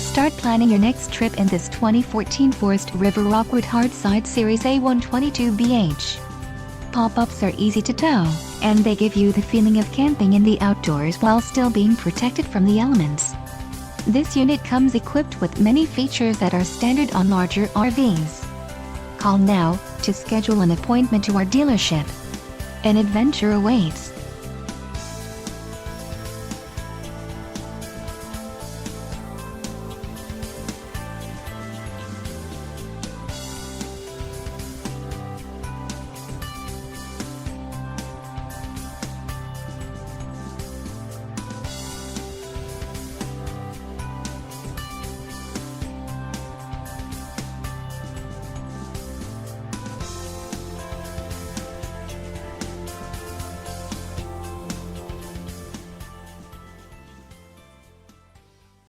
Start planning your next trip in this 2014 Forest River Rockwood Hardside Series A122BH. Pop-ups are easy to tow, and they give you the feeling of camping in the outdoors while still being protected from the elements. This unit comes equipped with many features that are standard on larger RVs. Call now to schedule an appointment to our dealership. An adventure awaits.